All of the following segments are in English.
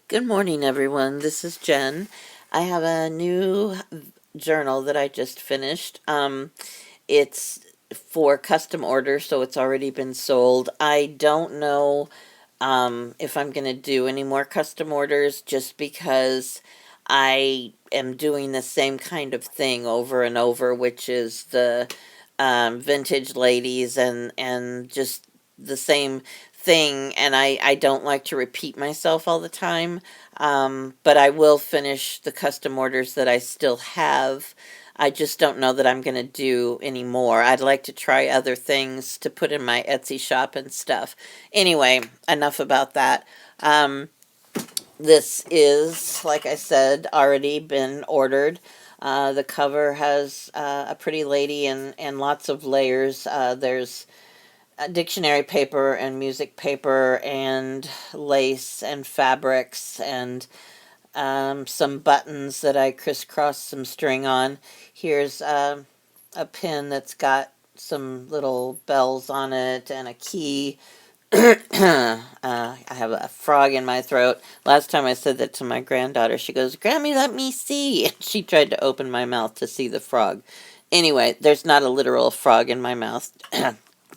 Good morning, everyone. This is Jen. I have a new journal that I just finished. It's for custom order, so it's already been sold. I don't know if I'm going to do any more custom orders just because I am doing the same kind of thing over and over, which is the vintage ladies and just the same thing. And I don't like to repeat myself all the time. But I will finish the custom orders that I still have. I just don't know that I'm going to do any more. I'd like to try other things to put in my Etsy shop and stuff. Anyway, enough about that. This is, like I said, already been ordered. The cover has a pretty lady and lots of layers. There's dictionary paper and music paper and lace and fabrics and some buttons that I crisscrossed some string on. Here's a pin that's got some little bells on it and a key. I have a frog in my throat. Last time I said that to my granddaughter, she goes, "Grammy, let me see." And she tried to open my mouth to see the frog. Anyway, there's not a literal frog in my mouth.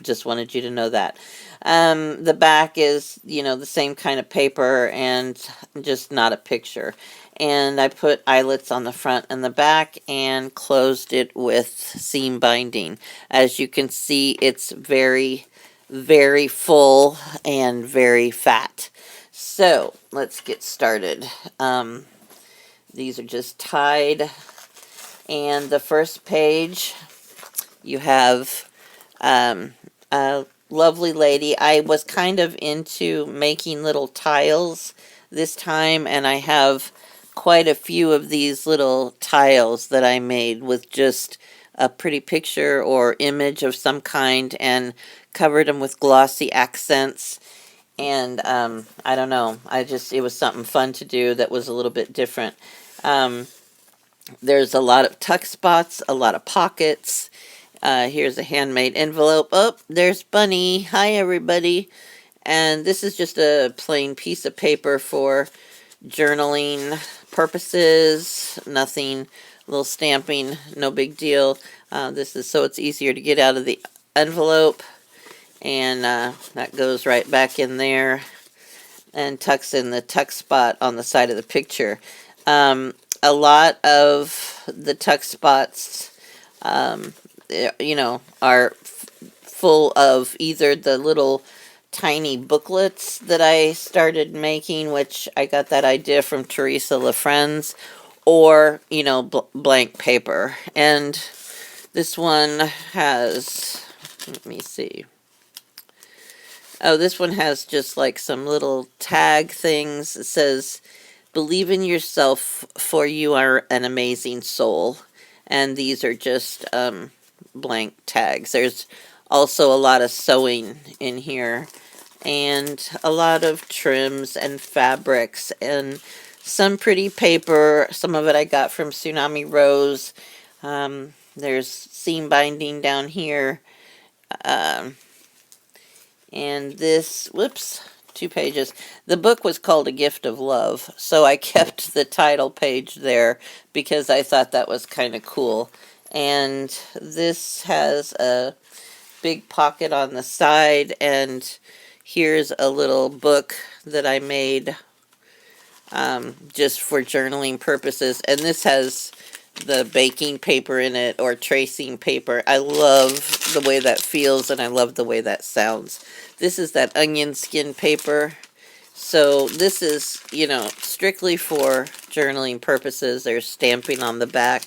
Just wanted you to know that. The back is, the same kind of paper and just not a picture. And I put eyelets on the front and the back and closed it with seam binding. As you can see, it's very, very full and very fat. So let's get started. These are just tied. And the first page, you have a lovely lady. I was kind of into making little tiles this time, and I have quite a few of these little tiles that I made with just a pretty picture or image of some kind and covered them with glossy accents. And I don't know, it was something fun to do that was a little bit different. Um, there's a lot of tuck spots, a lot of pockets. Here's a handmade envelope. Oh, there's Bunny. Hi, everybody. And this is just a plain piece of paper for journaling purposes. Nothing, little stamping, no big deal. This is so it's easier to get out of the envelope. And that goes right back in there and tucks in the tuck spot on the side of the picture. A lot of the tuck spots are full of either the little tiny booklets that I started making, which I got that idea from Teresa LaFrenz, or, blank paper. And this one has, let me see. Oh, this one has just like some little tag things. It says, "Believe in yourself, for you are an amazing soul." And these are just blank tags. There's also a lot of sewing in here, and a lot of trims and fabrics, and some pretty paper. Some of it I got from Tsunami Rose. There's seam binding down here. Um, and this, whoops, 2 pages. The book was called A Gift of Love, so I kept the title page there because I thought that was kind of cool. And this has a big pocket on the side, and here's a little book that I made just for journaling purposes. And this has the baking paper in it, or tracing paper. I love the way that feels, and I love the way that sounds. This is that onion skin paper. So this is, strictly for journaling purposes. There's stamping on the back,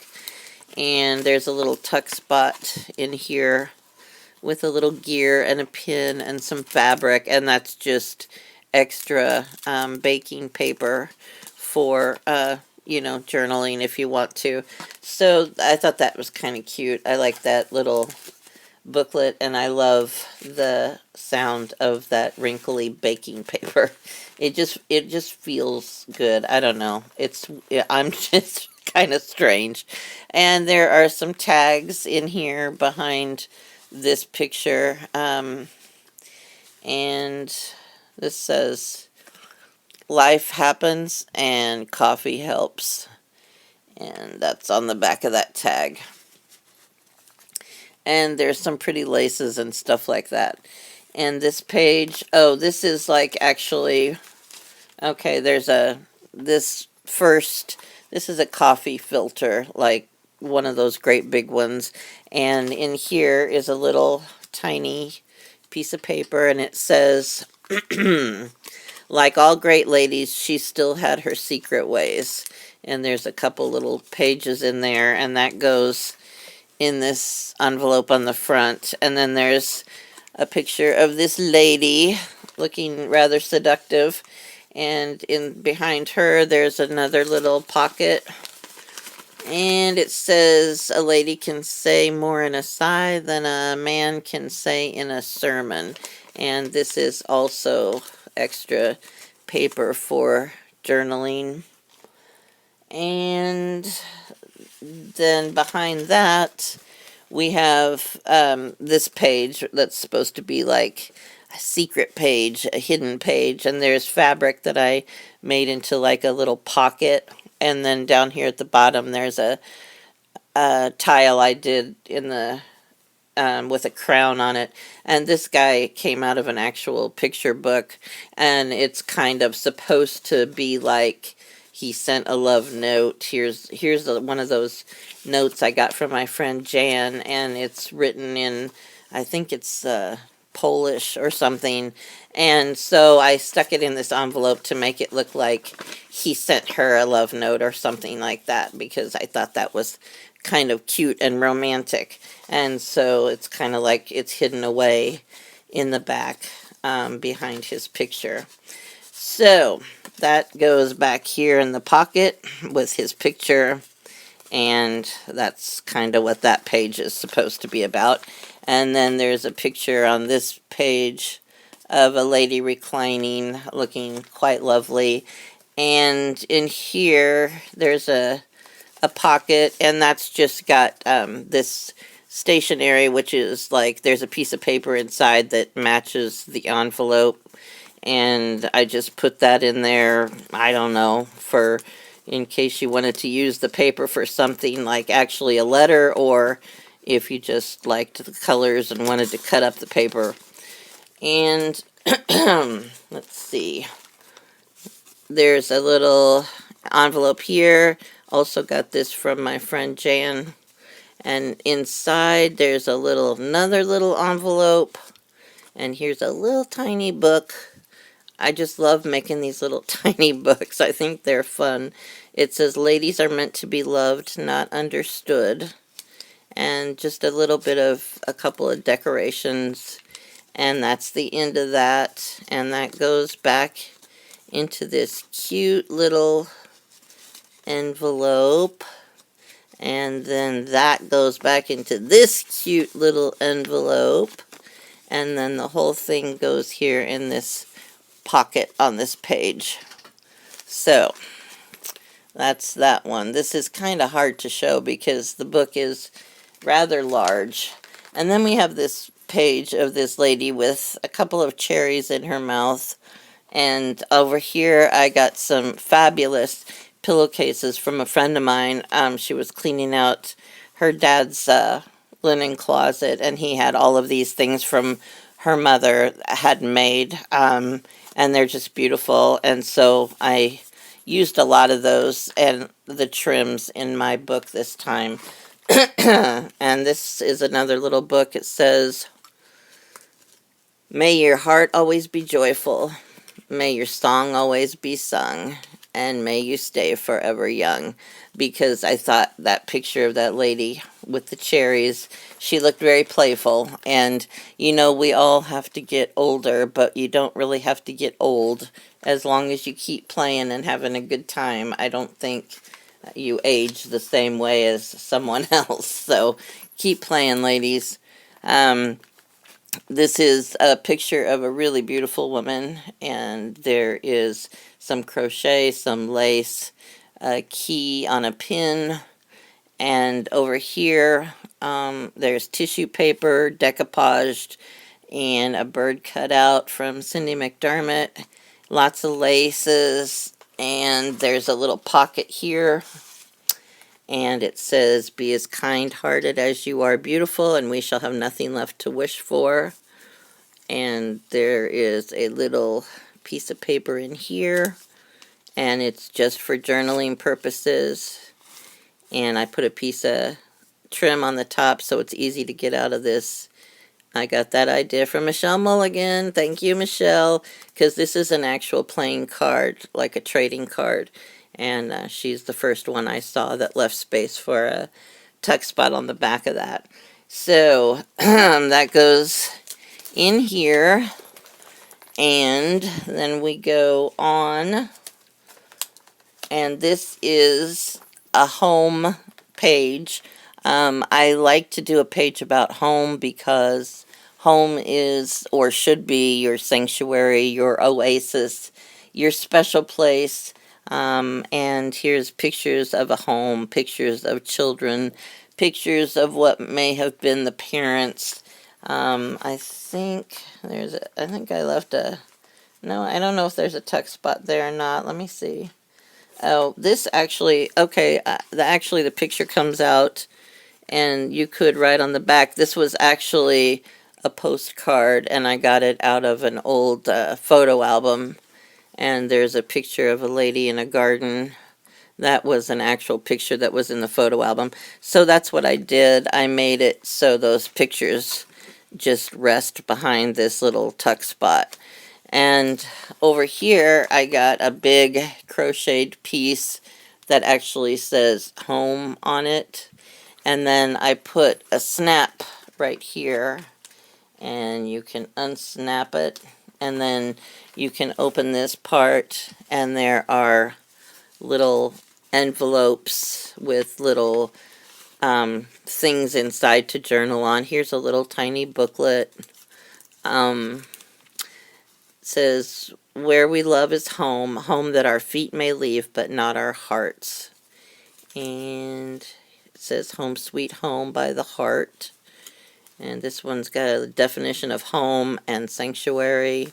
and there's a little tuck spot in here with a little gear and a pin and some fabric, and that's just extra baking paper for journaling if you want to. So I thought that was kind of cute. I like that little booklet, and I love the sound of that wrinkly baking paper. It just feels good. I don't know. I'm just kind of strange. And there are some tags in here behind this picture. And this says life happens and coffee helps. And that's on the back of that tag. And there's some pretty laces and stuff like that. And this page, oh, this is like actually, okay, there's this first, this is a coffee filter, like one of those great big ones. And in here is a little tiny piece of paper, and it says, like all great ladies, she still had her secret ways. And there's a couple little pages in there, and that goes in this envelope on the front. And then there's a picture of this lady looking rather seductive, and in behind her there's another little pocket, and it says a lady can say more in a sigh than a man can say in a sermon. And this is also extra paper for journaling. And then behind that we have this page that's supposed to be like a secret page, a hidden page, and there's fabric that I made into like a little pocket. And then down here at the bottom there's a tile I did in the with a crown on it. And this guy came out of an actual picture book, and it's kind of supposed to be like he sent a love note. Here's one of those notes I got from my friend Jan, and it's written in, I think it's Polish or something. And so I stuck it in this envelope to make it look like he sent her a love note or something like that, because I thought that was kind of cute and romantic. And so it's kind of like it's hidden away in the back behind his picture. So that goes back here in the pocket with his picture, and that's kind of what that page is supposed to be about. And then there's a picture on this page of a lady reclining, looking quite lovely. And in here there's a pocket, and that's just got this stationery, which is like there's a piece of paper inside that matches the envelope. And I just put that in there, I don't know, for in case you wanted to use the paper for something like actually a letter, or if you just liked the colors and wanted to cut up the paper. And let's see, there's a little envelope here. Also got this from my friend Jan. And inside there's another little envelope. And here's a little tiny book. I just love making these little tiny books. I think they're fun. It says, "Ladies are meant to be loved, not understood." And just a little bit of a couple of decorations. And that's the end of that. And that goes back into this cute little envelope. And then that goes back into this cute little envelope. And then the whole thing goes here in this pocket on this page. So that's that one. This is kind of hard to show because the book is rather large. And then we have this page of this lady with a couple of cherries in her mouth. And over here I got some fabulous pillowcases from a friend of mine. She was cleaning out her dad's linen closet, and he had all of these things from her mother had made. And they're just beautiful. And so I used a lot of those and the trims in my book this time. And this is another little book. It says, "May your heart always be joyful. May your song always be sung. And may you stay forever young." Because I thought that picture of that lady with the cherries, she looked very playful. And, you know, we all have to get older, but you don't really have to get old. As long as you keep playing and having a good time, I don't think you age the same way as someone else. So keep playing, ladies. This is a picture of a really beautiful woman, and there is some crochet, some lace, a key on a pin, and over here there's tissue paper, decoupaged, and a bird cutout from Cindy McDermott. Lots of laces, and there's a little pocket here, and it says, "Be as kind-hearted as you are beautiful, and we shall have nothing left to wish for." And there is a little piece of paper in here, and it's just for journaling purposes. And I put a piece of trim on the top so it's easy to get out of this. I got that idea from Michelle Mulligan. Thank you, Michelle, because this is an actual playing card, like a trading card. And she's the first one I saw that left space for a tuck spot on the back of that. So that goes in here, and then we go on, and this is a home page. I like to do a page about home because home is, or should be, your sanctuary, your oasis, your special place. And here's pictures of a home, pictures of children, pictures of what may have been the parents. I think I think I left a, no, I don't know if there's a tuck spot there or not. Let me see. Oh, this actually, okay, actually the picture comes out, and you could write on the back. This was actually a postcard, and I got it out of an old photo album, and there's a picture of a lady in a garden. That was an actual picture that was in the photo album. So that's what I did. I made it so those pictures just rest behind this little tuck spot. And over here, I got a big crocheted piece that actually says home on it. And then I put a snap right here, and you can unsnap it. And then you can open this part, and there are little envelopes with little things inside to journal on. Here's a little tiny booklet. It says, "Where we love is home, home that our feet may leave, but not our hearts." And it says, "Home Sweet Home" by The Heart. And this one's got a definition of home and sanctuary.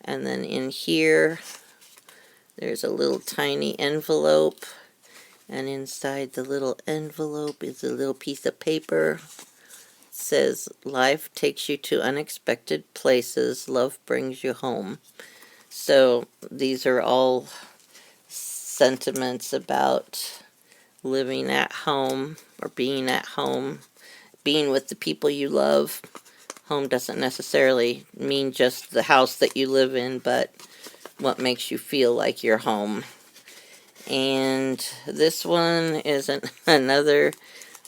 And then in here, there's a little tiny envelope. And inside the little envelope is a little piece of paper. It says, "Life takes you to unexpected places. Love brings you home." So these are all sentiments about living at home or being at home, being with the people you love. Home doesn't necessarily mean just the house that you live in, but what makes you feel like you're home. And this one is another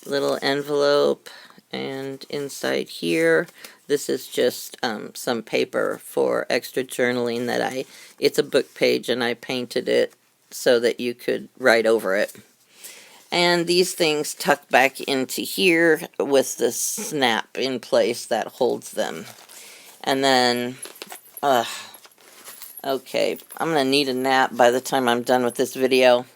little envelope, and inside here, this is just some paper for extra journaling that it's a book page, and I painted it so that you could write over it. And these things tuck back into here with the snap in place that holds them. And then, okay, I'm going to need a nap by the time I'm done with this video.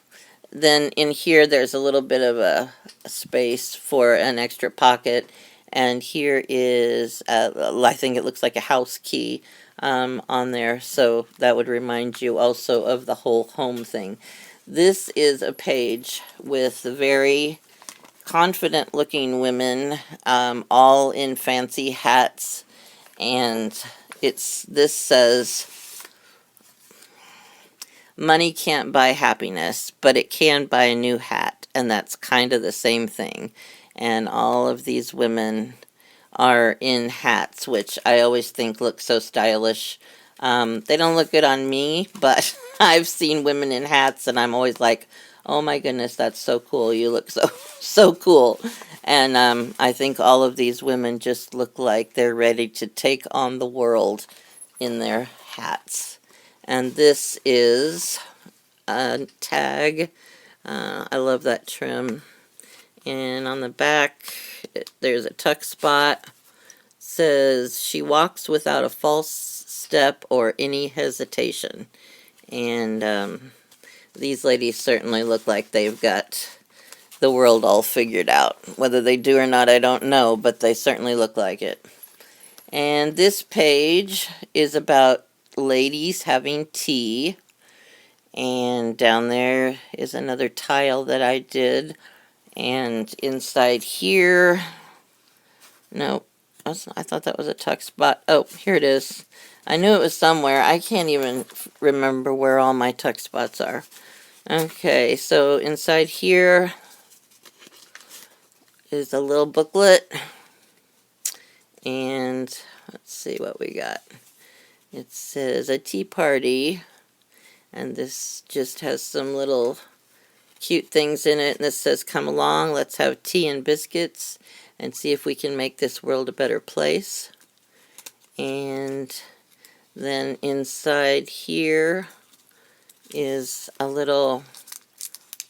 Then in here, there's a little bit of a space for an extra pocket. And here is, I think it looks like a house key on there. So that would remind you also of the whole home thing. This is a page with very confident-looking women, all in fancy hats. And this says, "Money can't buy happiness, but it can buy a new hat." And that's kind of the same thing. And all of these women are in hats, which I always think look so stylish. They don't look good on me, but I've seen women in hats, and I'm always like, "Oh my goodness, that's so cool. You look so cool." And I think all of these women just look like they're ready to take on the world in their hats. And this is a tag. I love that trim. And on the back, there's a tuck spot. It says, "She walks without a false step or any hesitation." And these ladies certainly look like they've got the world all figured out. Whether they do or not, I don't know, but they certainly look like it. And this page is about ladies having tea. And down there is another tile that I did. And inside here, no, I thought that was a tuck spot. Oh, here it is. I knew it was somewhere. I can't even remember where all my tuck spots are. Okay, so inside here is a little booklet. And let's see what we got. It says a tea party. And this just has some little cute things in it. And this says, come along, let's have tea and biscuits and see if we can make this world a better place. And then inside here is a little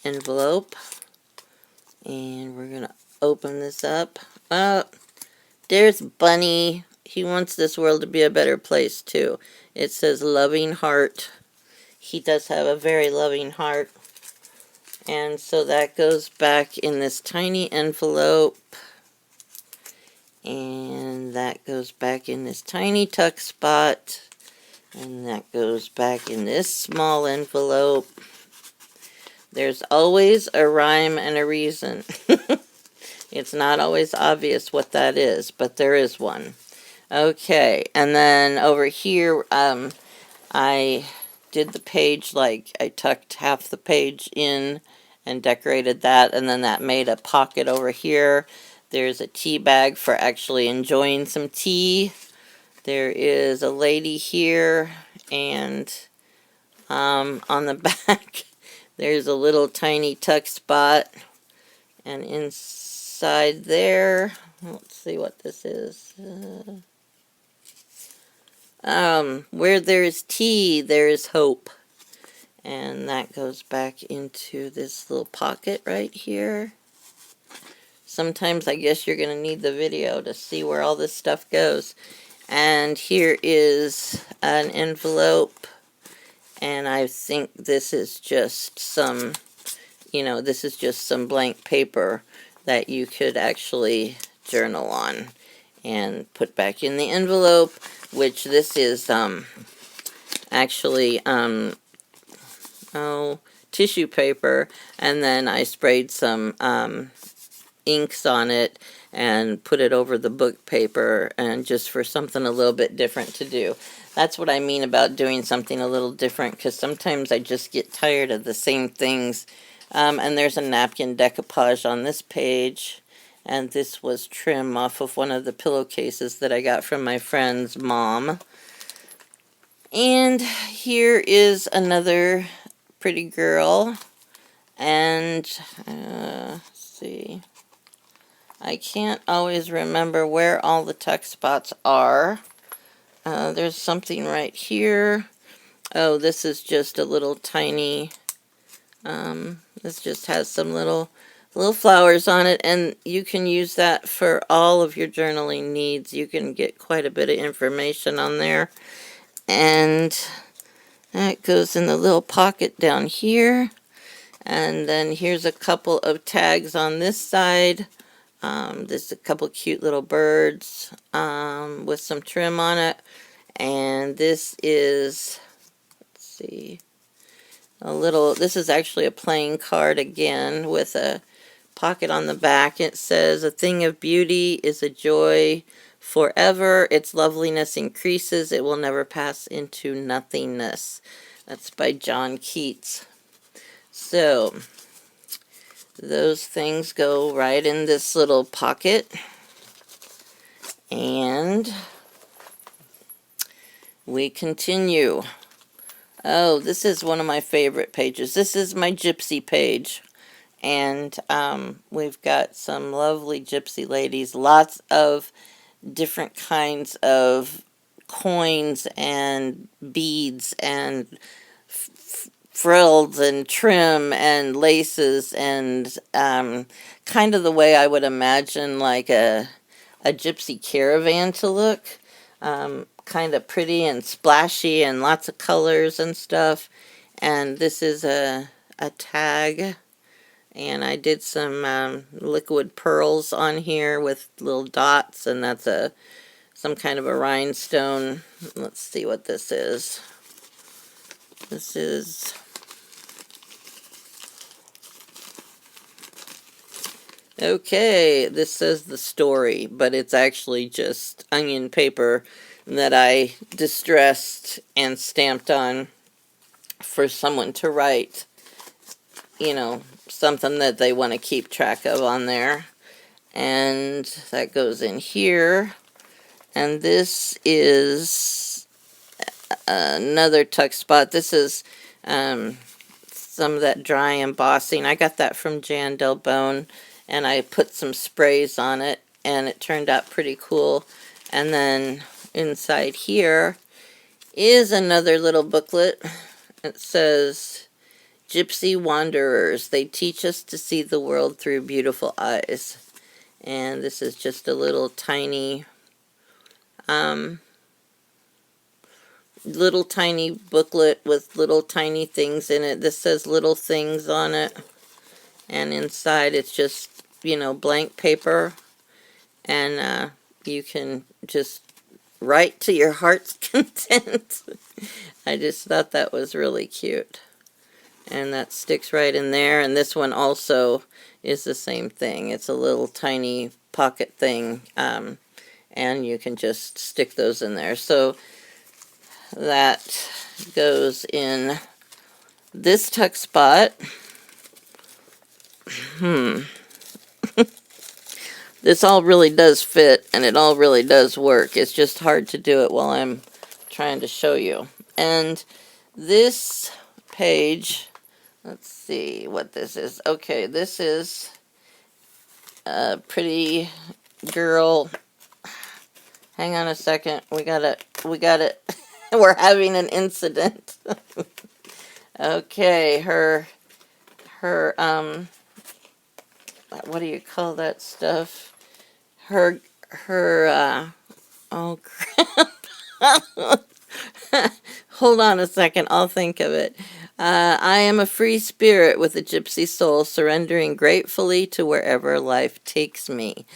envelope. And we're going to open this up. Oh, there's Bunny. He wants this world to be a better place too. It says loving heart. He does have a very loving heart. And so that goes back in this tiny envelope. And that goes back in this tiny tuck spot. And that goes back in this small envelope. There's always a rhyme and a reason. It's not always obvious what that is, but there is one. Okay, and then over here, I did the page, like I tucked half the page in and decorated that, and then that made a pocket over here. There's a tea bag for actually enjoying some tea. There is a lady here, and on the back there's a little tiny tuck spot, and inside there, let's see what this is. Where there's tea, there's hope. And that goes back into this little pocket right here. Sometimes I guess you're going to need the video to see where all this stuff goes. And here is an envelope. And I think this is just some, this is just some blank paper that you could actually journal on and put back in the envelope, which this is actually tissue paper, and then I sprayed some inks on it and put it over the book paper, and just for something a little bit different to do. That's what I mean about doing something a little different, because sometimes I just get tired of the same things. And there's a napkin decoupage on this page, and this was trim off of one of the pillowcases that I got from my friend's mom. And here is another pretty girl, and let's see, I can't always remember where all the tuck spots are. There's something right here. Oh, this is just a little tiny, this just has some little flowers on it, and you can use that for all of your journaling needs. You can get quite a bit of information on there. And that goes in the little pocket down here. And then here's a couple of tags on this side. There's a couple cute little birds with some trim on it. And this is, let's see, this is actually a playing card again with a pocket on the back. It says, a thing of beauty is a joy forever. Its loveliness increases. It will never pass into nothingness. That's by John Keats. So, those things go right in this little pocket. And we continue. Oh, this is one of my favorite pages. This is my Gypsy page. And we've got some lovely Gypsy ladies. Lots of different kinds of coins and beads and frills and trim and laces, and kind of the way I would imagine like a Gypsy caravan to look. Kind of pretty and splashy and lots of colors and stuff. And this is a tag, and I did some liquid pearls on here with little dots, and that's a some kind of a rhinestone. Let's see what this is. This is okay, this says the story, but it's actually just onion paper that I distressed and stamped on for someone to write, you know, something that they want to keep track of on there. And that goes in here. And this is another tuck spot. This is some of that dry embossing. I got that from Jan Del Bone, and I put some sprays on it, and it turned out pretty cool. And then inside here is another little booklet. It says, Gypsy Wanderers, they teach us to see the world through beautiful eyes. And this is just a little tiny booklet with little tiny things in it. This says little things on it, and inside it's just, you know, blank paper, and you can just write to your heart's content. I just thought that was really cute, and that sticks right in there. And this one also is the same thing. It's a little tiny pocket thing, and you can just stick those in there. So that goes in this tuck spot. This all really does fit, and it all really does work. It's just hard to do it while I'm trying to show you. And this page, let's see what this is. Okay, this is a pretty girl. Hang on a second. We got it. We're having an incident. Okay, her, what do you call that stuff? Oh crap. Hold on a second, I'll think of it. I am a free spirit with a gypsy soul, surrendering gratefully to wherever life takes me.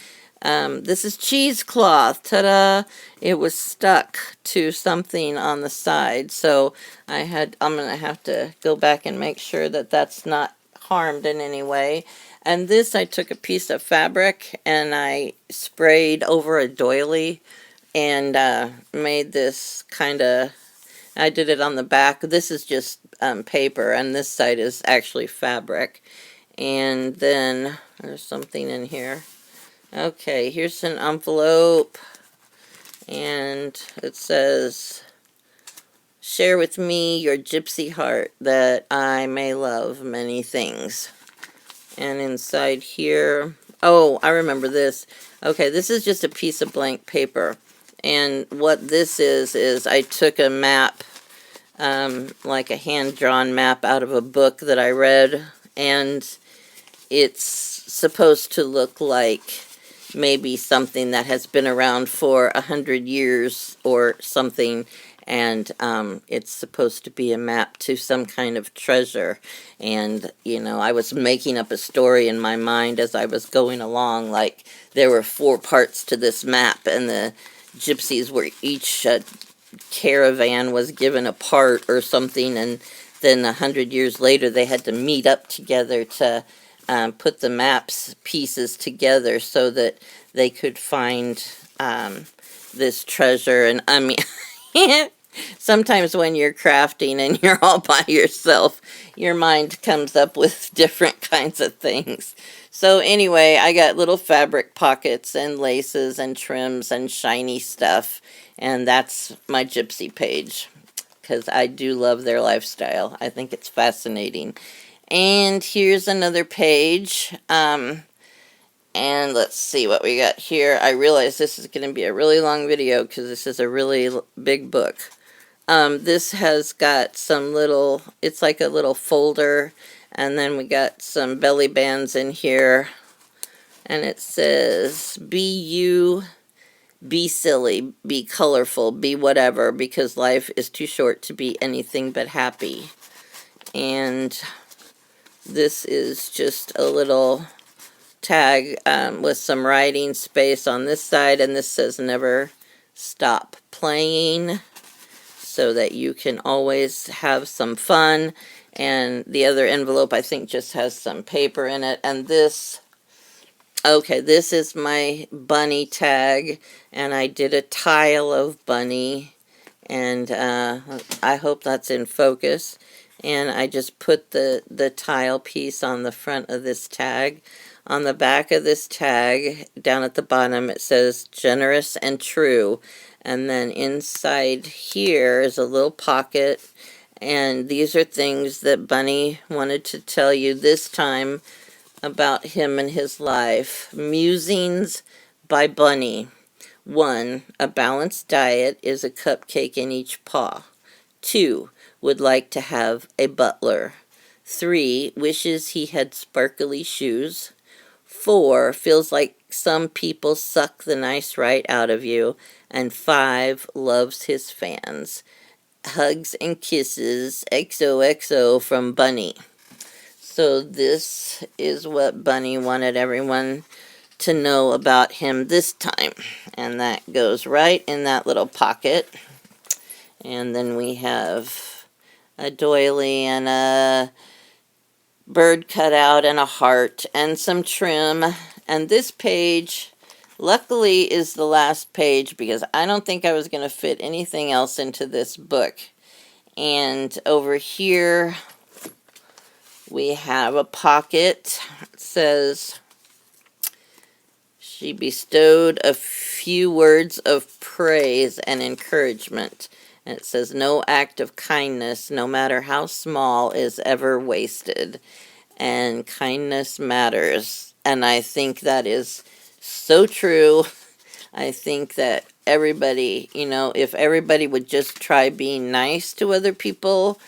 This is cheesecloth. Ta-da! It was stuck to something on the side, so I'm gonna have to go back and make sure that that's not harmed in any way. And this, I took a piece of fabric and I sprayed over a doily and made this kind of, I did it on the back. This is just paper, and this side is actually fabric. And then there's something in here. Okay, here's an envelope, and it says, share with me your gypsy heart that I may love many things. And inside here, oh, I remember this. Okay, this is just a piece of blank paper. And what this is I took a map, like a hand-drawn map out of a book that I read, and it's supposed to look like maybe something that has been around for 100 years or something, and it's supposed to be a map to some kind of treasure. And, you know, I was making up a story in my mind as I was going along, like there were 4 parts to this map, and the gypsies were each caravan was given a part or something, and then 100 years later they had to meet up together to put the maps pieces together so that they could find this treasure. And I mean, sometimes when you're crafting and you're all by yourself, your mind comes up with different kinds of things. So anyway, I got little fabric pockets and laces and trims and shiny stuff, and that's my Gypsy page, because I do love their lifestyle. I think it's fascinating. And here's another page, and let's see what we got here. I realize this is going to be a really long video because this is a really big book. This has got some little, it's like a little folder, and then we got some belly bands in here, and it says, be you, be silly, be colorful, be whatever, because life is too short to be anything but happy. And this is just a little tag with some writing space on this side, and this says never stop playing so that you can always have some fun. And the other envelope, I think, just has some paper in it. And this, okay, this is my bunny tag, and I did a tile of bunny, and I hope that's in focus. And I just put the tile piece on the front of this tag. On the back of this tag, down at the bottom, it says generous and true. And then inside here is a little pocket. And these are things that Bunny wanted to tell you this time about him and his life. Musings by Bunny. 1. A balanced diet is a cupcake in each paw. 2. Would like to have a butler. 3. Wishes he had sparkly shoes. 4. Feels like some people suck the nice right out of you. And 5. Loves his fans. Hugs and kisses, XOXO from Bunny. So this is what Bunny wanted everyone to know about him this time. And that goes right in that little pocket. And then we have a doily and a bird cutout and a heart and some trim. And this page, luckily, is the last page because I don't think I was going to fit anything else into this book. And over here we have a pocket. It says, she bestowed a few words of praise and encouragement. And it says, no act of kindness, no matter how small, is ever wasted. And kindness matters. And I think that is so true. I think that everybody, if everybody would just try being nice to other people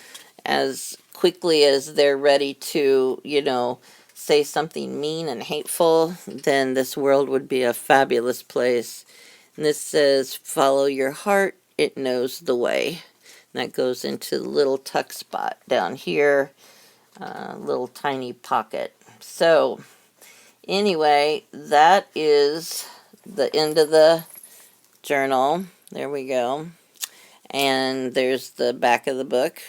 as quickly as they're ready to, say something mean and hateful, then this world would be a fabulous place. And this says, follow your heart, it knows the way. And that goes into the little tuck spot down here, little tiny pocket. So, anyway, that is the end of the journal. There we go. And there's the back of the book.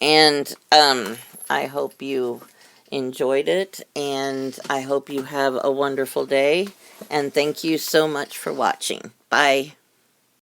And I hope you enjoyed it, and I hope you have a wonderful day, and thank you so much for watching. Bye.